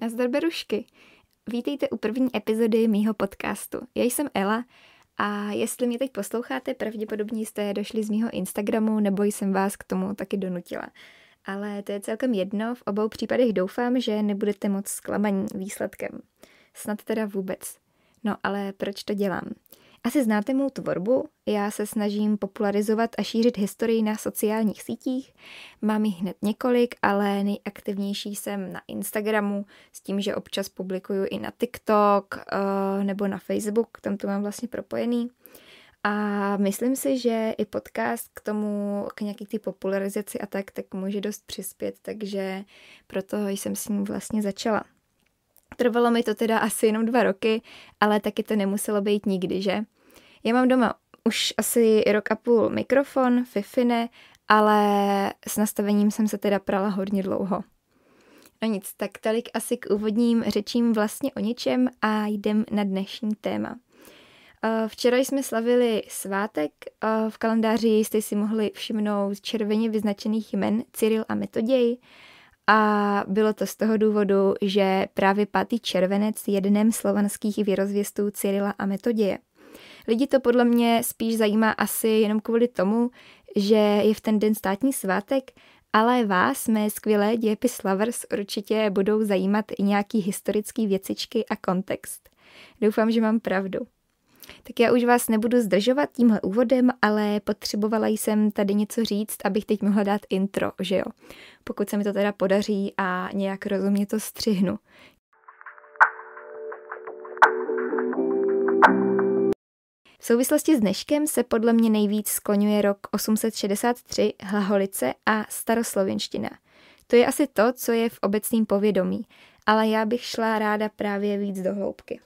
Nazdar berušky. Vítejte u první epizody mýho podcastu. Já jsem Ela a jestli mě teď posloucháte, pravděpodobně jste došli z mýho Instagramu nebo jsem vás k tomu taky donutila. Ale to je celkem jedno, v obou případech doufám, že nebudete moc zklamaní výsledkem. Snad teda vůbec. No ale proč to dělám? Asi znáte mou tvorbu, já se snažím popularizovat a šířit historii na sociálních sítích. Mám jich hned několik, ale nejaktivnější jsem na Instagramu s tím, že občas publikuju i na TikTok nebo na Facebook, tam to mám vlastně propojený. A myslím si, že i podcast k tomu, k nějaký ty popularizaci a tak může dost přispět, takže proto jsem s ním vlastně začala. Trvalo mi to teda asi jenom 2 roky, ale taky to nemuselo být nikdy, že? Já mám doma už asi 1,5 roku mikrofon, Fifine, ale s nastavením jsem se teda prala hodně dlouho. No nic, tak tolik asi k úvodním řečím vlastně o ničem a jdem na dnešní téma. Včera jsme slavili svátek, v kalendáři jste si mohli všimnout červeně vyznačených jmen Cyril a Metoděj, a bylo to z toho důvodu, že právě 5. červenec je dnem slovanských věrozvěstů Cyrila a Metoděje. Lidi to podle mě spíš zajímá asi jenom kvůli tomu, že je v ten den státní svátek, ale vás, mé skvělé dějepis lovers, určitě budou zajímat i nějaký historický věcičky a kontext. Doufám, že mám pravdu. Tak já už vás nebudu zdržovat tímhle úvodem, ale potřebovala jsem tady něco říct, abych teď mohla dát intro, že jo? Pokud se mi to teda podaří a nějak rozumně to střihnu. V souvislosti s dneškem se podle mě nejvíc skloňuje rok 863, Hlaholice a staroslověnština. To je asi to, co je v obecném povědomí, ale já bych šla ráda právě víc do hloubky.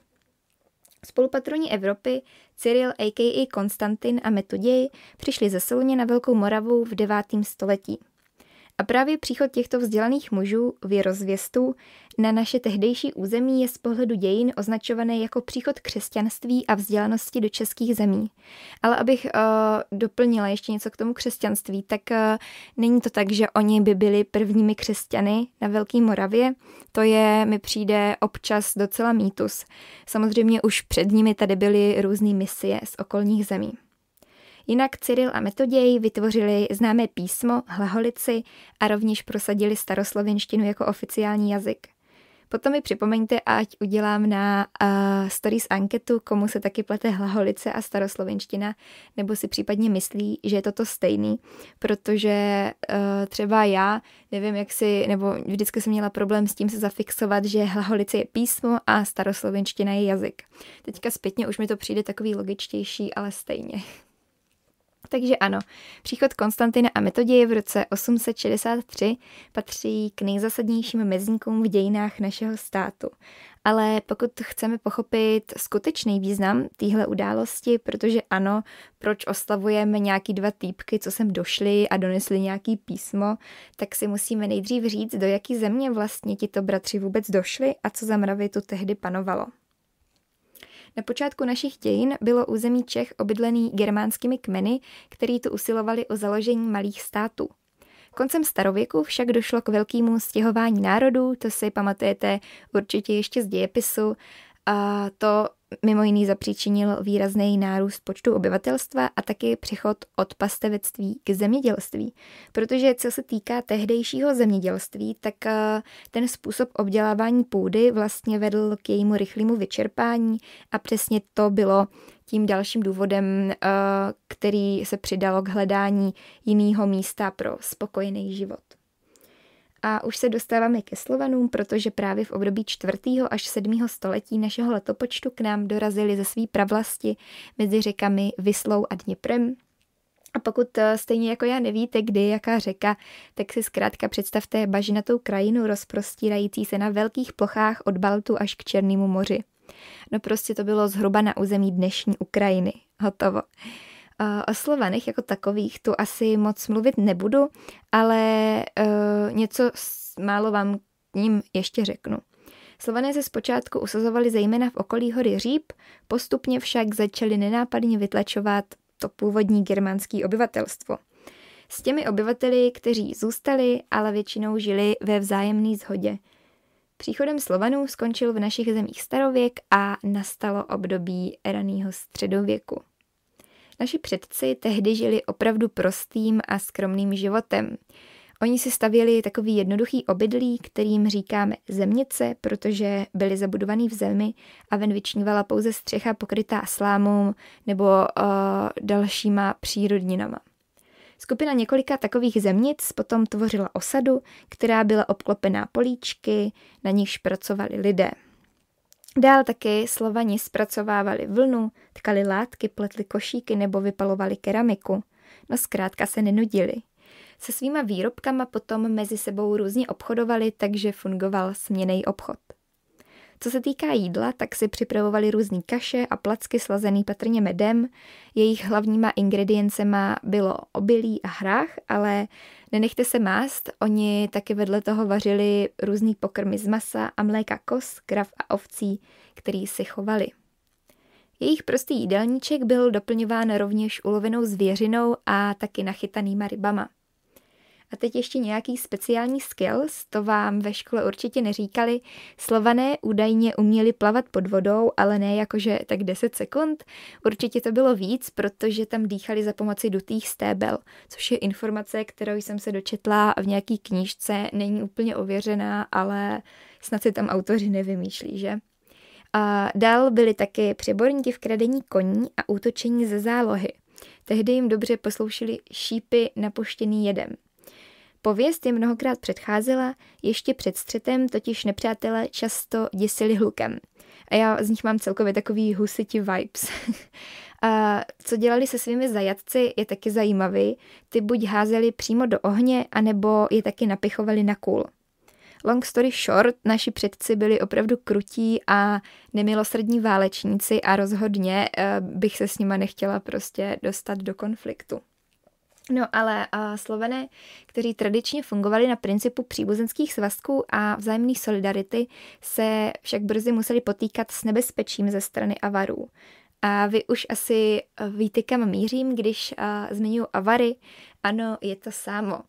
Spolupatroni Evropy Cyril a.k.a. Konstantin a Metoděj přišli ze Soluně na Velkou Moravu v 9. století. A právě příchod těchto vzdělaných mužů, věrozvěstů, na naše tehdejší území je z pohledu dějin označované jako příchod křesťanství a vzdělanosti do českých zemí. Ale abych doplnila ještě něco k tomu křesťanství, tak není to tak, že oni by byli prvními křesťany na Velké Moravě. To je, mi přijde občas docela mýtus. Samozřejmě už před nimi tady byly různé misie z okolních zemí. Jinak Cyril a Metoděj vytvořili známé písmo, Hlaholici a rovněž prosadili staroslověnštinu jako oficiální jazyk. Potom mi připomeňte, ať udělám na stories anketu, komu se taky plete Hlaholice a staroslověnština, nebo si případně myslí, že je to stejný, protože třeba já nevím, nebo vždycky jsem měla problém s tím se zafixovat, že Hlaholice je písmo a staroslověnština je jazyk. Teďka zpětně už mi to přijde takový logičtější, ale stejně. Takže ano, příchod Konstantina a Metoděje v roce 863 patří k nejzásadnějším mezníkům v dějinách našeho státu. Ale pokud chceme pochopit skutečný význam téhle události, protože ano, proč oslavujeme nějaký 2 týpky, co sem došli a donesli nějaký písmo, tak si musíme nejdřív říct, do jaký země vlastně tito bratři vůbec došli a co za mravy tu tehdy panovalo. Na počátku našich dějin bylo území Čech obydlený germánskými kmeny, který tu usilovali o založení malých států. Koncem starověku však došlo k velkému stěhování národů, to si pamatujete určitě ještě z dějepisu, a to mimo jiný zapříčinil výrazný nárůst počtu obyvatelstva a taky přechod od pastevectví k zemědělství. Protože co se týká tehdejšího zemědělství, tak ten způsob obdělávání půdy vlastně vedl k jejímu rychlému vyčerpání a přesně to bylo tím dalším důvodem, který se přidalo k hledání jiného místa pro spokojený život. A už se dostáváme ke Slovanům, protože právě v období 4. až 7. století našeho letopočtu k nám dorazili ze své pravlasti mezi řekami Vislou a Dněprem. A pokud stejně jako já nevíte, kdy je jaká řeka, tak si zkrátka představte bažinatou krajinu rozprostírající se na velkých plochách od Baltu až k Černému moři. No prostě to bylo zhruba na území dnešní Ukrajiny. Hotovo. O Slovanech jako takových tu asi moc mluvit nebudu, ale něco málo vám k ním ještě řeknu. Slované se zpočátku usazovali zejména v okolí hory Říp, postupně však začali nenápadně vytlačovat to původní germánské obyvatelstvo. S těmi obyvateli, kteří zůstali, ale většinou žili ve vzájemné shodě. Příchodem Slovanů skončil v našich zemích starověk a nastalo období raného středověku. Naši předci tehdy žili opravdu prostým a skromným životem. Oni si stavěli takový jednoduchý obydlí, kterým říkáme zemnice, protože byly zabudovaný v zemi a ven vyčnívala pouze střecha pokrytá slámou nebo dalšíma přírodninama. Skupina několika takových zemnic potom tvořila osadu, která byla obklopená políčky, na nichž pracovali lidé. Dál taky Slovani zpracovávali vlnu, tkali látky, pletli košíky nebo vypalovali keramiku. No zkrátka se nenudili. Se svýma výrobkama potom mezi sebou různě obchodovali, takže fungoval směnný obchod. Co se týká jídla, tak si připravovali různý kaše a placky slazený patrně medem. Jejich hlavníma ingrediencema bylo obilí a hrách, ale nenechte se mást, oni taky vedle toho vařili různý pokrmy z masa a mléka koz, krav a ovcí, který si chovali. Jejich prostý jídelníček byl doplňován rovněž ulovenou zvěřinou a taky nachytanýma rybama. A teď ještě nějaký speciální skills, to vám ve škole určitě neříkali. Slované údajně uměli plavat pod vodou, ale ne jakože tak 10 sekund. Určitě to bylo víc, protože tam dýchali za pomoci dutých stébel, což je informace, kterou jsem se dočetla v nějaký knížce, není úplně ověřená, ale snad si tam autoři nevymýšlí, že? A dál byli taky přeborníci v kradení koní a útočení ze zálohy. Tehdy jim dobře posloušili šípy napuštěný jedem. Pověst je mnohokrát předcházela, ještě před střetem totiž nepřátelé často děsili hlukem. A já z nich mám celkově takový husiti vibes. A co dělali se svými zajatci je taky zajímavý. Ty buď házeli přímo do ohně, anebo je taky napichovali na kůl. Long story short, naši předci byli opravdu krutí a nemilosrdní válečníci a rozhodně bych se s nima nechtěla prostě dostat do konfliktu. No ale Slované, kteří tradičně fungovali na principu příbuzenských svazků a vzájemné solidarity, se však brzy museli potýkat s nebezpečím ze strany Avarů. A vy už asi víte, kam mířím, když zmiňuji Avary. Ano, je to Sámo.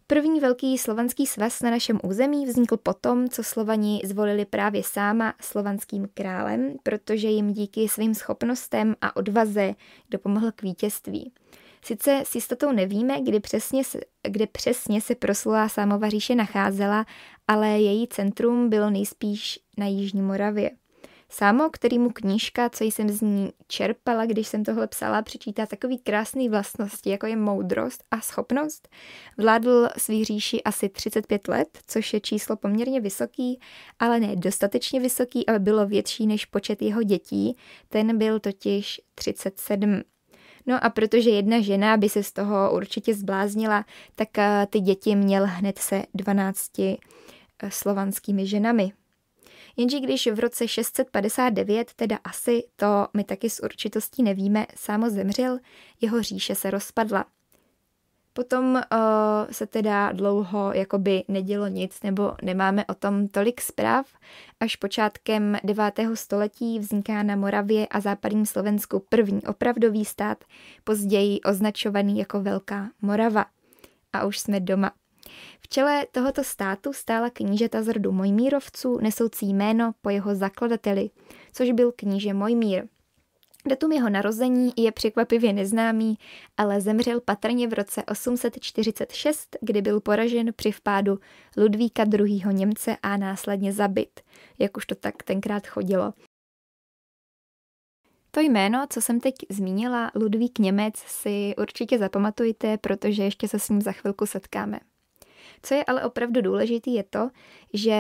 První velký slovanský svaz na našem území vznikl potom, co Slovani zvolili právě Sáma slovanským králem, protože jim díky svým schopnostem a odvaze dopomohl k vítězství. Sice s jistotou nevíme, kde přesně se proslulá Sámova říše nacházela, ale její centrum bylo nejspíš na Jižní Moravě. Sámo, kterýmu knížka, co jsem z ní čerpala, když jsem tohle psala, přičítá takový krásný vlastnosti, jako je moudrost a schopnost, vládl svý říši asi 35 let, což je číslo poměrně vysoký, ale ne dostatečně vysoký, aby bylo větší než počet jeho dětí, ten byl totiž 37. No a protože jedna žena by se z toho určitě zbláznila, tak ty děti měl hned se 12 slovanskými ženami. Jenže když v roce 659, teda asi, to my taky s určitostí nevíme, Sámo zemřel, jeho říše se rozpadla. Potom se teda dlouho jakoby nedělo nic, nebo nemáme o tom tolik zpráv. Až počátkem 9. století vzniká na Moravě a západním Slovensku první opravdový stát, později označovaný jako Velká Morava. A už jsme doma. V čele tohoto státu stála knížata z rodu Mojmírovců, nesoucí jméno po jeho zakladateli, což byl kníže Mojmír. Datum jeho narození je překvapivě neznámý, ale zemřel patrně v roce 846, kdy byl poražen při vpádu Ludvíka II. Němce a následně zabit, jak už to tak tenkrát chodilo. To jméno, co jsem teď zmínila, Ludvík Němec, si určitě zapamatujte, protože ještě se s ním za chvilku setkáme. Co je ale opravdu důležitý je to, že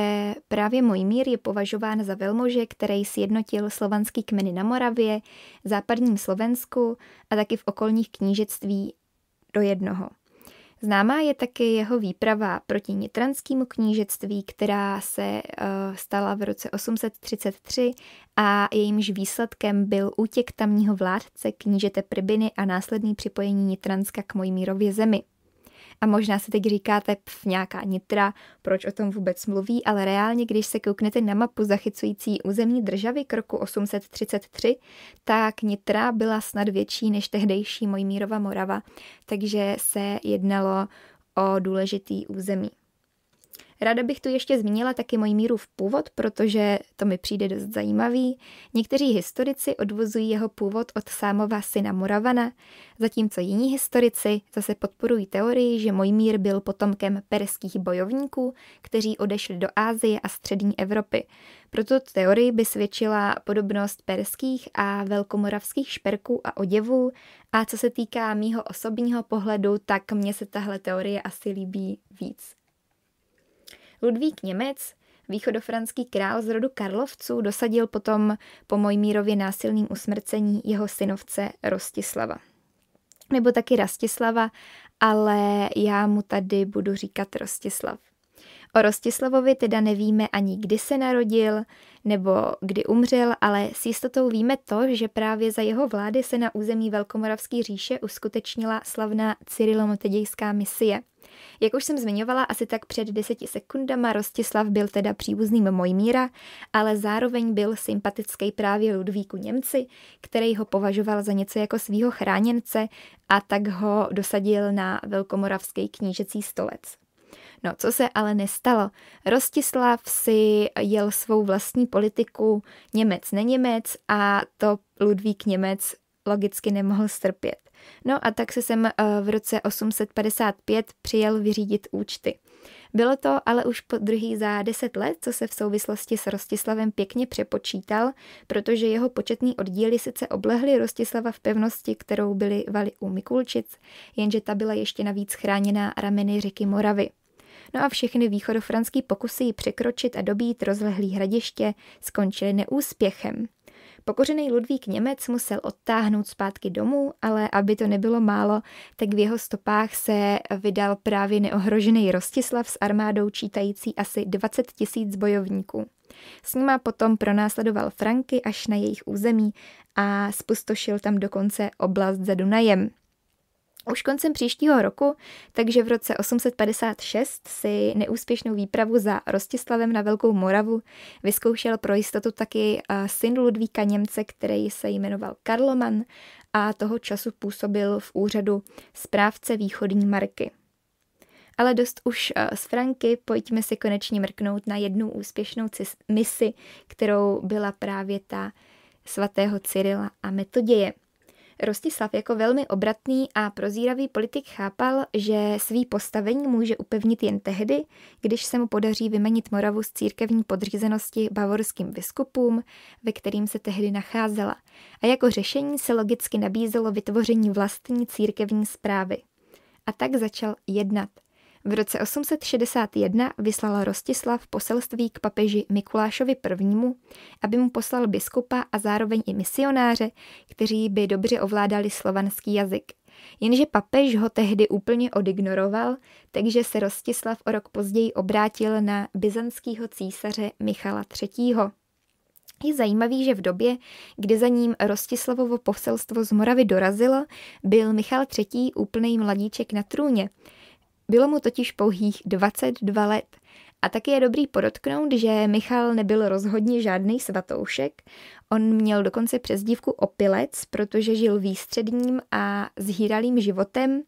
právě Mojmír je považován za velmože, který sjednotil slovanský kmeny na Moravě, západním Slovensku a taky v okolních knížectví do jednoho. Známá je taky jeho výprava proti nitranskému knížectví, která se stala v roce 833 a jejímž výsledkem byl útěk tamního vládce knížete Pribiny a následný připojení Nitranska k Mojmírově zemi. A možná si teď říkáte, nějaká Nitra, proč o tom vůbec mluví, ale reálně, když se kouknete na mapu zachycující územní državy k roku 833, tak Nitra byla snad větší než tehdejší Mojmírova Morava, takže se jednalo o důležitý území. Ráda bych tu ještě zmínila taky Mojmírův původ, protože to mi přijde dost zajímavý. Někteří historici odvozují jeho původ od Sámova syna Moravana, zatímco jiní historici zase podporují teorii, že Mojmír byl potomkem perských bojovníků, kteří odešli do Asie a střední Evropy. Proto teorii by svědčila podobnost perských a velkomoravských šperků a oděvů, a co se týká mýho osobního pohledu, tak mně se tahle teorie asi líbí víc. Ludvík Němec, východofranský král z rodu Karlovců, dosadil potom po Mojmírově násilným usmrcení jeho synovce Rostislava. Nebo taky Rastislava, ale já mu tady budu říkat Rostislav. O Rostislavovi teda nevíme ani kdy se narodil nebo kdy umřel, ale s jistotou víme to, že právě za jeho vlády se na území Velkomoravské říše uskutečnila slavná cyrilometodějská misie. Jak už jsem zmiňovala asi tak před 10 sekundama, Rostislav byl teda příbuzným Mojmíra, ale zároveň byl sympatický právě Ludvíku Němci, který ho považoval za něco jako svýho chráněnce, a tak ho dosadil na velkomoravský knížecí stolec. No, co se ale nestalo. Rostislav si jel svou vlastní politiku Němec neněmec a to Ludvík Němec logicky nemohl strpět. No a tak se sem v roce 855 přijel vyřídit účty. Bylo to ale už po druhý za 10 let, co se v souvislosti s Rostislavem pěkně přepočítal, protože jeho početný oddíly sice oblehly Rostislava v pevnosti, kterou byly valy u Mikulčic, jenže ta byla ještě navíc chráněná rameny řeky Moravy. No a všechny východofranský pokusy ji překročit a dobít rozlehlý hradiště skončily neúspěchem. Pokořený Ludvík Němec musel odtáhnout zpátky domů, ale aby to nebylo málo, tak v jeho stopách se vydal právě neohrožený Rostislav s armádou čítající asi 20 000 bojovníků. S nima potom pronásledoval Franky až na jejich území a spustošil tam dokonce oblast za Dunajem. Už koncem příštího roku, takže v roce 856 si neúspěšnou výpravu za Rostislavem na Velkou Moravu vyzkoušel pro jistotu taky syn Ludvíka Němce, který se jmenoval Karloman a toho času působil v úřadu správce východní marky. Ale dost už z Franky, pojďme si konečně mrknout na jednu úspěšnou misi, kterou byla právě ta svatého Cyrila a Metoděje. Rostislav jako velmi obratný a prozíravý politik chápal, že svý postavení může upevnit jen tehdy, když se mu podaří vymanit Moravu z církevní podřízenosti bavorským biskupům, ve kterým se tehdy nacházela. A jako řešení se logicky nabízelo vytvoření vlastní církevní správy. A tak začal jednat. V roce 861 vyslal Rostislav poselství k papeži Mikulášovi I., aby mu poslal biskupa a zároveň i misionáře, kteří by dobře ovládali slovanský jazyk. Jenže papež ho tehdy úplně odignoroval, takže se Rostislav o rok později obrátil na byzantského císaře Michala III. Je zajímavý, že v době, kdy za ním Rostislavovo poselstvo z Moravy dorazilo, byl Michal III. Úplnej mladíček na trůně. Bylo mu totiž pouhých 22 let. A taky je dobrý podotknout, že Michal nebyl rozhodně žádný svatoušek. On měl dokonce přezdívku opilec, protože žil výstředním a zhýralým životem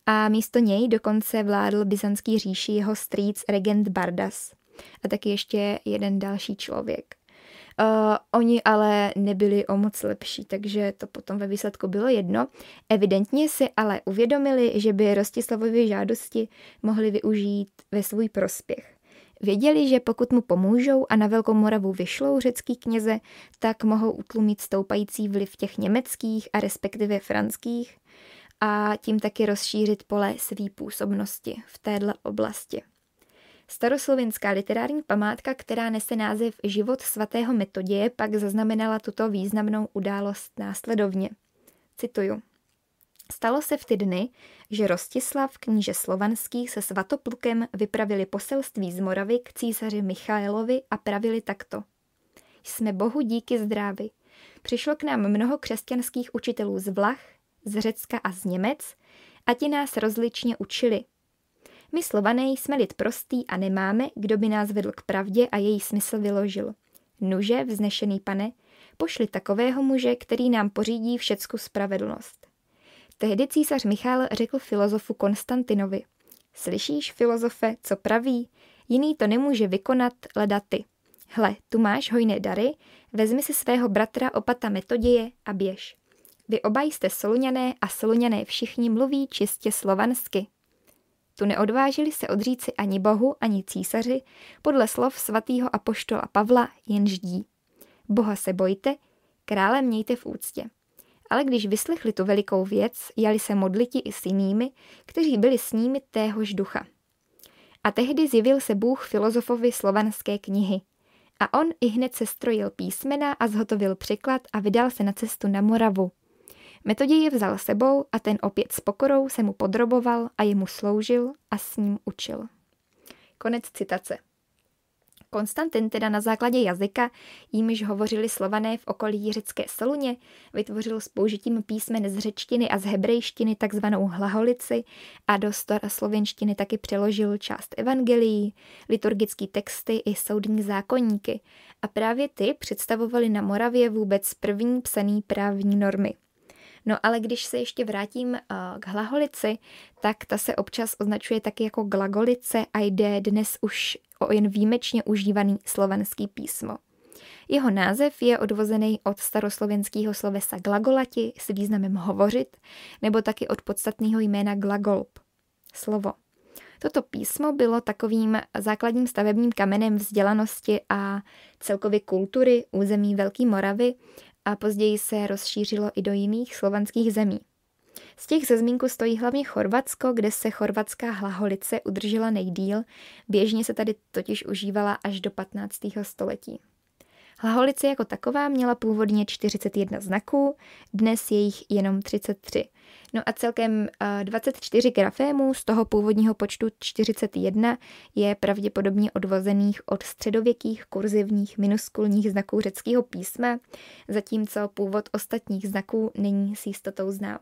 a místo něj dokonce vládl byzantský říši jeho strýc regent Bardas. A taky ještě jeden další člověk. Oni ale nebyli o moc lepší, takže to potom ve výsledku bylo jedno. Evidentně si ale uvědomili, že by Rostislavovy žádosti mohli využít ve svůj prospěch. Věděli, že pokud mu pomůžou a na Velkou Moravu vyšlou řecký kněze, tak mohou utlumit stoupající vliv těch německých a respektive franských a tím taky rozšířit pole své působnosti v téhle oblasti. Staroslovinská literární památka, která nese název Život svatého Metoděje, pak zaznamenala tuto významnou událost následovně. Cituju. Stalo se v ty dny, že Rostislav, kníže slovanský, se Svatoplukem vypravili poselství z Moravy k císaři Michaelovi a pravili takto. Jsme Bohu díky zdrávi. Přišlo k nám mnoho křesťanských učitelů z Vlach, z Řecka a z Němec a ti nás rozličně učili. My Slované jsme lid prostý a nemáme, kdo by nás vedl k pravdě a její smysl vyložil. Nuže, vznešený pane, pošli takového muže, který nám pořídí všecku spravedlnost. Tehdy císař Michal řekl filozofu Konstantinovi. Slyšíš, filozofe, co praví? Jiný to nemůže vykonat, leda ty. Hle, tu máš hojné dary, vezmi si svého bratra opata Metoděje a běž. Vy oba jste Soluňané a Soluňané všichni mluví čistě slovansky. Tu neodvážili se odříci ani Bohu, ani císaři, podle slov svatého apoštola Pavla jen ždí. Boha se bojte, krále mějte v úctě. Ale když vyslechli tu velikou věc, jali se modliti i s jinými, kteří byli s nimi téhož ducha. A tehdy zjevil se Bůh filozofovi slovanské knihy. A on ihned sestrojil písmena a zhotovil překlad a vydal se na cestu na Moravu. Metoděj je vzal sebou a ten opět s pokorou se mu podroboval a jemu sloužil a s ním učil. Konec citace. Konstantin teda na základě jazyka, jímž hovořili Slované v okolí řecké Soluně, vytvořil s použitím písmen z řečtiny a z hebrejštiny takzvanou hlaholici a do staroslověnštiny taky přeložil část evangelií, liturgické texty i soudní zákoníky a právě ty představovaly na Moravě vůbec první psaný právní normy. No ale když se ještě vrátím k hlaholici, tak ta se občas označuje taky jako glagolice a jde dnes už o jen výjimečně užívaný slovanský písmo. Jeho název je odvozený od staroslovenského slovesa glagolati s významem hovořit, nebo taky od podstatného jména glagolb, slovo. Toto písmo bylo takovým základním stavebním kamenem vzdělanosti a celkově kultury území Velké Moravy a později se rozšířilo i do jiných slovanských zemí. Z těch za zmínku stojí hlavně Chorvatsko, kde se chorvatská hlaholice udržela nejdýl, běžně se tady totiž užívala až do 15. století. Hlaholice jako taková měla původně 41 znaků, dnes je jich jenom 33. No a celkem 24 grafémů z toho původního počtu 41 je pravděpodobně odvozených od středověkých kurzivních minuskulních znaků řeckého písma, zatímco původ ostatních znaků není s jistotou znám.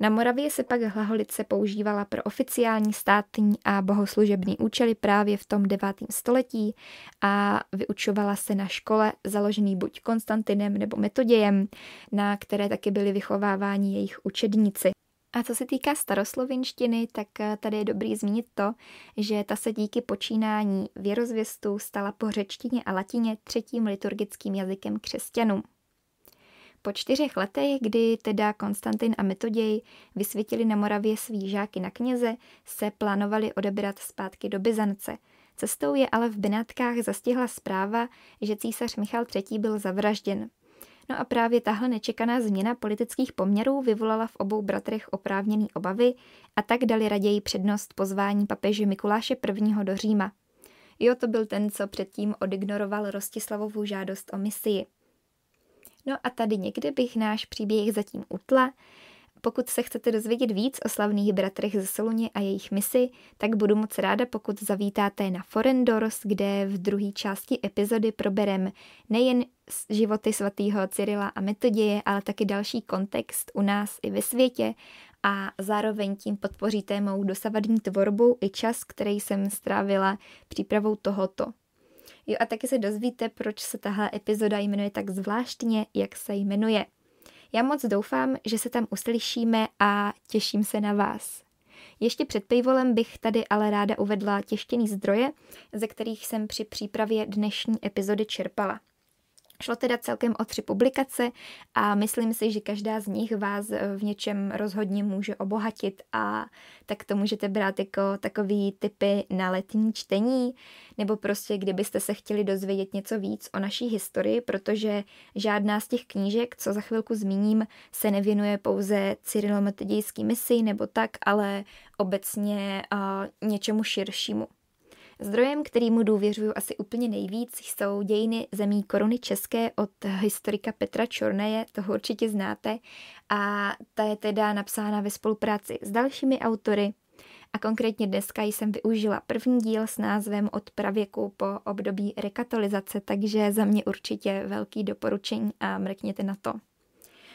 Na Moravě se pak hlaholice používala pro oficiální, státní a bohoslužební účely právě v tom 9. století a vyučovala se na škole založený buď Konstantinem nebo Metodějem, na které taky byli vychováváni jejich učedníci. A co se týká staroslovinštiny, tak tady je dobrý zmínit to, že ta se díky počínání věrozvěstu stala po řečtině a latině třetím liturgickým jazykem křesťanů. Po 4 letech, kdy teda Konstantin a Metoděj vysvětili na Moravě svý žáky na kněze, se plánovali odebrat zpátky do Byzance. Cestou je ale v Benátkách zastihla zpráva, že císař Michal III. Byl zavražděn. No a právě tahle nečekaná změna politických poměrů vyvolala v obou bratrech oprávněné obavy a tak dali raději přednost pozvání papeže Mikuláše I. Do Říma. Jo, to byl ten, co předtím odignoroval Rostislavovu žádost o misii. No a tady někde bych náš příběh zatím utla. Pokud se chcete dozvědět víc o slavných bratrech ze Soluně a jejich misi, tak budu moc ráda, pokud zavítáte na Forendors, kde v druhé části epizody proberem nejen životy svatého Cyrila a Metoděje, ale taky další kontext u nás i ve světě a zároveň tím podpoříte mou dosavadní tvorbu i čas, který jsem strávila přípravou tohoto. Jo a taky se dozvíte, proč se tahle epizoda jmenuje tak zvláštně, jak se jmenuje. Já moc doufám, že se tam uslyšíme a těším se na vás. Ještě před paywallem bych tady ale ráda uvedla tištěný zdroje, ze kterých jsem při přípravě dnešní epizody čerpala. Šlo teda celkem o 3 publikace a myslím si, že každá z nich vás v něčem rozhodně může obohatit a tak to můžete brát jako takový tipy na letní čtení, nebo prostě kdybyste se chtěli dozvědět něco víc o naší historii, protože žádná z těch knížek, co za chvilku zmíním, se nevěnuje pouze cyrilometodějské misi nebo tak, ale obecně něčemu širšímu. Zdrojem, kterýmu důvěřuju asi úplně nejvíc, jsou Dějiny zemí koruny české od historika Petra Čorneje, toho určitě znáte, a ta je teda napsána ve spolupráci s dalšími autory. A konkrétně dneska jsem využila první díl s názvem Od pravěku po období rekatolizace, takže za mě určitě velký doporučení a mrkněte na to.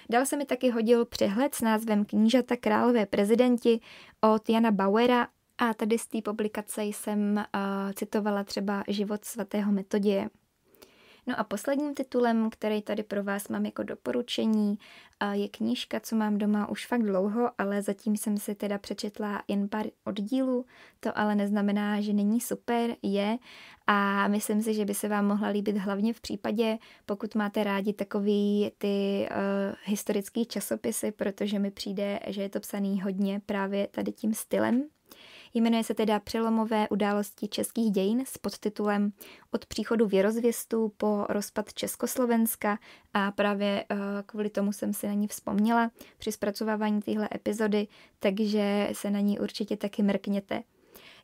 Dál se mi taky hodil přehled s názvem Knížata, králové, prezidenti od Jana Bauera. A tady z té publikace jsem citovala třeba život svatého Metoděje. No a posledním titulem, který tady pro vás mám jako doporučení, je knížka, co mám doma už fakt dlouho, ale zatím jsem si teda přečetla jen pár oddílů, to ale neznamená, že není super, je, a myslím si, že by se vám mohla líbit hlavně v případě, pokud máte rádi takový ty historický časopisy, protože mi přijde, že je to psaný hodně právě tady tím stylem. Jmenuje se teda Přelomové události českých dějin s podtitulem Od příchodu věrozvěstů po rozpad Československa, a právě kvůli tomu jsem si na ní vzpomněla při zpracovávání téhle epizody, takže se na ní určitě taky mrkněte.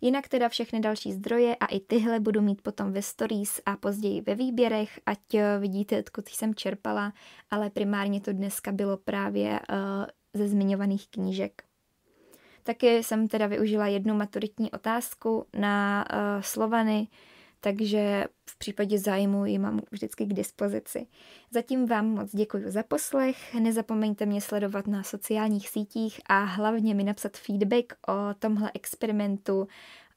Jinak teda všechny další zdroje a i tyhle budu mít potom ve stories a později ve výběrech, ať vidíte, odkud jsem čerpala, ale primárně to dneska bylo právě ze zmiňovaných knížek. Taky jsem teda využila jednu maturitní otázku na Slovany, takže v případě zájmu ji mám vždycky k dispozici. Zatím vám moc děkuji za poslech, nezapomeňte mě sledovat na sociálních sítích a hlavně mi napsat feedback o tomhle experimentu,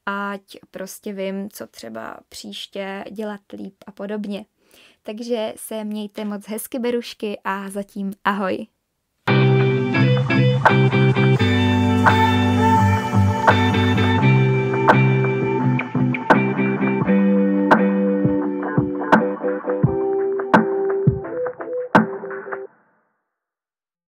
ať prostě vím, co třeba příště dělat líp a podobně. Takže se mějte moc hezky, berušky, a zatím ahoj.